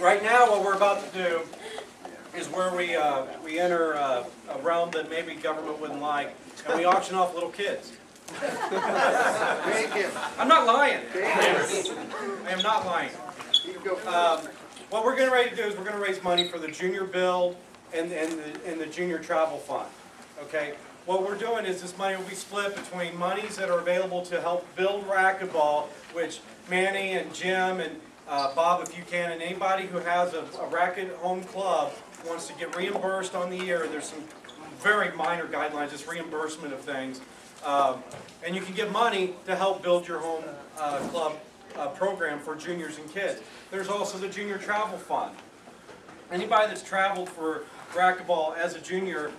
Right now, what we're about to do is where we enter a realm that maybe government wouldn't like, and we auction off little kids. I'm not lying. I am not lying. What we're getting ready to do is we're going to raise money for the junior build and the junior travel fund. Okay. What we're doing is this money will be split between monies that are available to help build racquetball, which Manny and Jim and Bob, if you can, and anybody who has a racket home club wants to get reimbursed on the year. There's some very minor guidelines, just reimbursement of things. And you can get money to help build your home club program for juniors and kids. There's also the Junior Travel Fund. Anybody that's traveled for racquetball as a junior,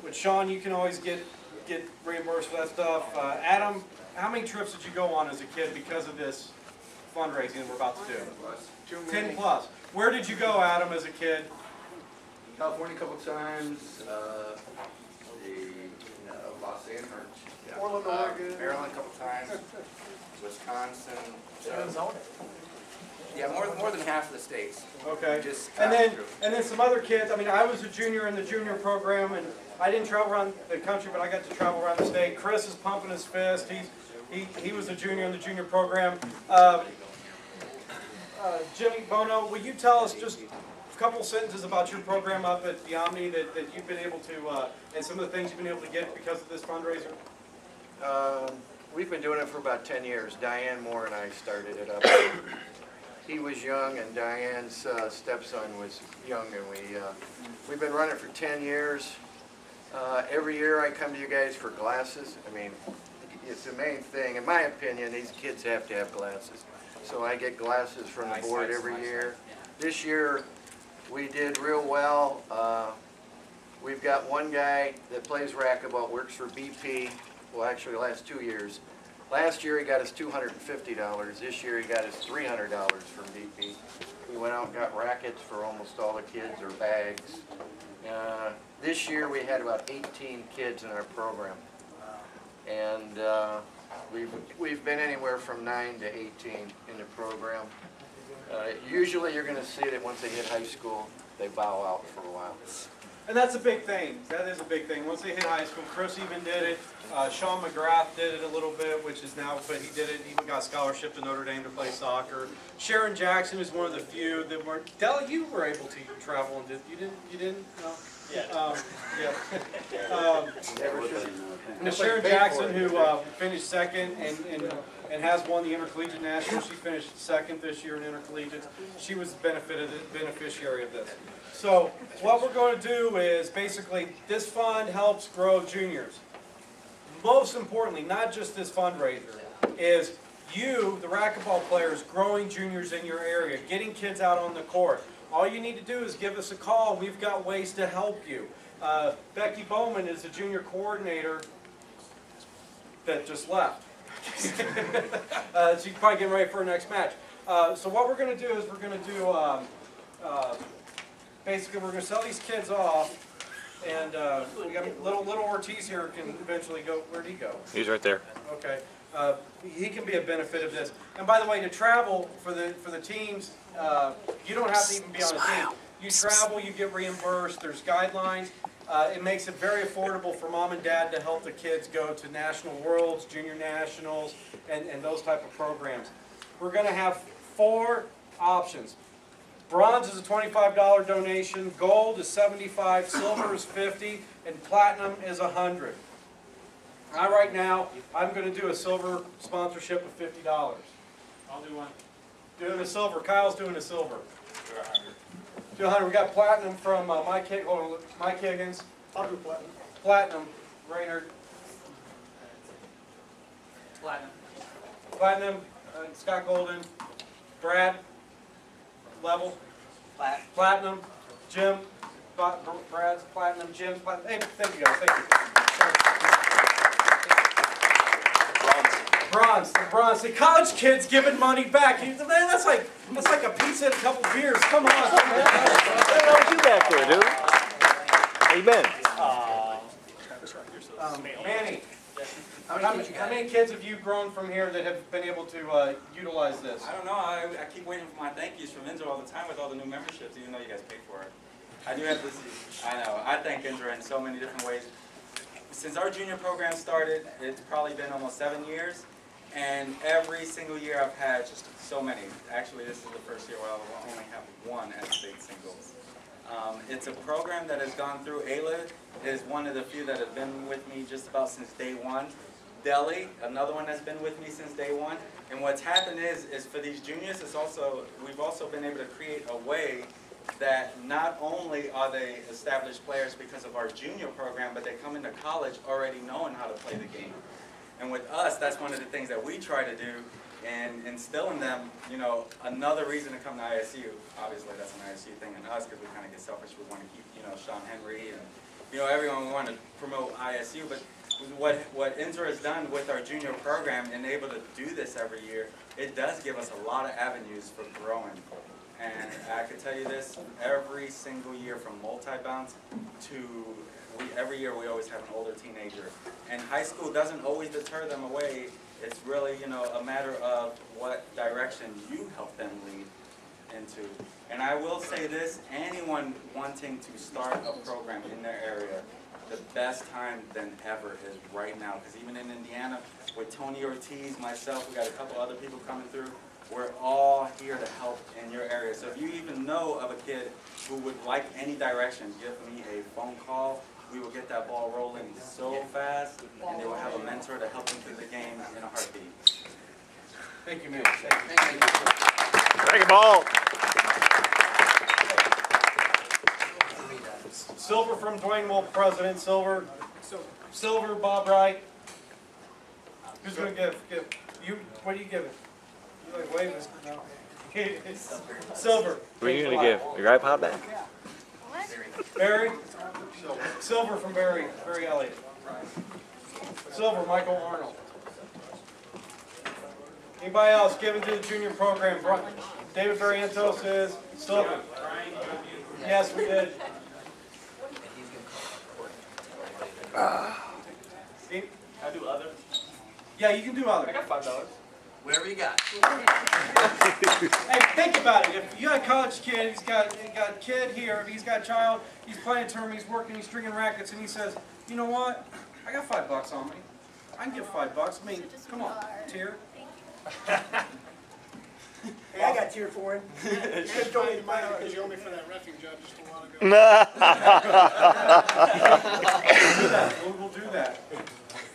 with Sean, you can always get reimbursed for that stuff. Adam, how many trips did you go on as a kid because of this fundraising we're about to do? 10 plus. Where did you go, Adam, as a kid? California a couple times, Los Angeles, Portland, Oregon, Maryland a couple times, Wisconsin, Arizona. Yeah, more than half of the states. Okay. Just and then some other kids. I mean, I was a junior in the junior program, and I didn't travel around the country, but I got to travel around the state. Chris is pumping his fist. He was a junior in the junior program. Jimmy Bono, will you tell us just a couple sentences about your program up at the Omni that you've been able to, and some of the things you've been able to get because of this fundraiser? We've been doing it for about 10 years. Diane Moore and I started it up. He was young, and Diane's stepson was young, and we've been running for 10 years. Every year I come to you guys for glasses. I mean, it's the main thing. In my opinion, these kids have to have glasses. So I get glasses from the board every year. This year we did real well. We've got one guy that plays racquetball, works for BP. Well, actually the last 2 years. Last year he got us $250. This year he got us $300 from BP. We went out and got rackets for almost all the kids, or bags. This year we had about 18 kids in our program. And we've been anywhere from 9 to 18 in the program. Usually you're going to see that once they hit high school, they bow out for a while. And that's a big thing. That is a big thing. Once they hit high school, Chris even did it. Sean McGrath did it a little bit, which is now, but he did it. He even got a scholarship to Notre Dame to play soccer. Sharon Jackson is one of the few that weren't. Dell, you were able to travel and did. You didn't? No. Yeah. Yeah. Sharon Jackson, who finished second and has won the Intercollegiate National. She finished second this year in Intercollegiate. She was the beneficiary of this. So what we're going to do is basically this fund helps grow juniors. Most importantly, not just this fundraiser, is you, the racquetball players, growing juniors in your area, getting kids out on the court. All you need to do is give us a call. We've got ways to help you. Becky Bowman is the junior coordinator that just left. She's probably getting ready for her next match. So what we're going to do is we're going to do, basically we're going to sell these kids off, and we got little Ortiz here can eventually go. Where'd he go? He's right there. Okay. He can be a benefit of this. And by the way, to travel for the teams, you don't have to even be on a team. You travel, you get reimbursed. There's guidelines. It makes it very affordable for mom and dad to help the kids go to national worlds, junior nationals, and those type of programs. We're going to have 4 options. Bronze is a $25 donation, gold is $75, silver is $50, and platinum is $100. Right now, I'm going to do a silver sponsorship of $50. I'll do one. Doing a silver. Kyle's doing a silver. Do 100. We got platinum from Mike Higgins. I'll do platinum. Platinum, Raynard. Platinum. Platinum, Scott Golden. Brad. Level. Platinum. Jim. Brad's platinum. Jim's platinum. Hey, thank you guys. Thank you. Bronze. The bronze. The college kids giving money back. Man, that's like a pizza and a couple beers. Come on. What's you back there, dude? How you been? Manny. I'm How many kids have you grown from here that have been able to utilize this? I don't know. I keep waiting for my thank yous from INSRA all the time with all the new memberships, even though you guys pay for it. I do have this. I know. I thank INSRA in so many different ways. Since our junior program started, it's probably been almost 7 years, and every single year I've had just so many. Actually, this is the first year where I'll only have one at state singles. It's a program that has gone through. Ayla is one of the few that have been with me just about since day one. Delhi, another one that's been with me since day one. And what's happened is for these juniors, we've also been able to create a way that not only are they established players because of our junior program, but they come into college already knowing how to play the game. And with us, that's one of the things that we try to do and instill in them, you know, another reason to come to ISU. Obviously, that's an ISU thing in us because we kind of get selfish. We want to keep, you know, Sean Henry and, you know, everyone. We want to promote ISU. But what INSRA has done with our junior program and able to do this every year, it does give us a lot of avenues for growing. And I can tell you this, every single year from multi-bounce to every year we always have an older teenager. And high school doesn't always deter them away. It's really, you know, a matter of what direction you help them lead into. And I will say this, anyone wanting to start a program in their area, the best time than ever is right now. Because even in Indiana, with Antonio Ortiz, myself, we got a couple other people coming through, we're all here to help in your area. So if you even know of a kid who would like any direction, give me a phone call. We will get that ball rolling so fast, and they will have a mentor to help them through the game in a heartbeat. Thank you, man. Thank you. Racquetball. Silver from Dwayne Wolf, President. Silver. Silver, Bob Wright. Who's going to give? You. What are you giving? You like waving? No. Silver. What are you going to give? Your iPod back? Barry? Silver from Barry Elliott. Silver, Michael Arnold. Anybody else given to the junior program? David Barrientos is silver. Yes, we did. Steve? I do other. Yeah, you can do other. I got $5. Whatever you got. Hey, think about it. If you got a college kid, he's got a kid here, he's got a child, he's playing a tournament, he's working, he's stringing rackets, and he says, you know what? I got $5 on me. I can give $5. I mean, come on, Tier. Hey, I got cheer for him. You just told me to mind because you owe me for that reffing job just a while ago. We'll do that. We'll do that.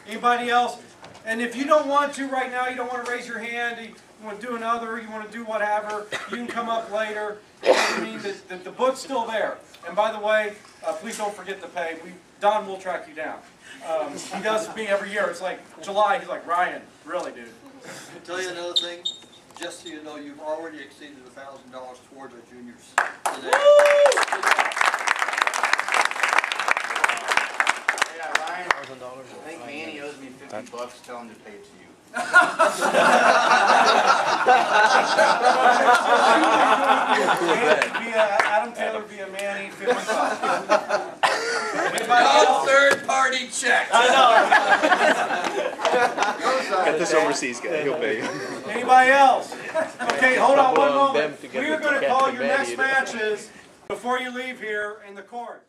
Anybody else? And if you don't want to right now, you don't want to raise your hand, you want to do another, you want to do whatever, you can come up later. I mean, the book's still there. And by the way, please don't forget to pay. Don will track you down. He does me every year. It's like July, he's like, Ryan, really, dude. Tell you another thing, just so you know, you've already exceeded $1,000 toward the juniors today. Yeah, Ryan, I think Manny owes me $50. Tell him to pay it to you. Adam Taylor via Manny, 55. No third-party check. Got this overseas guy. He'll pay you. Anybody else? Okay, hold on one Them moment. together We are going to with call Captain your next Betty. matches before you leave here in the court.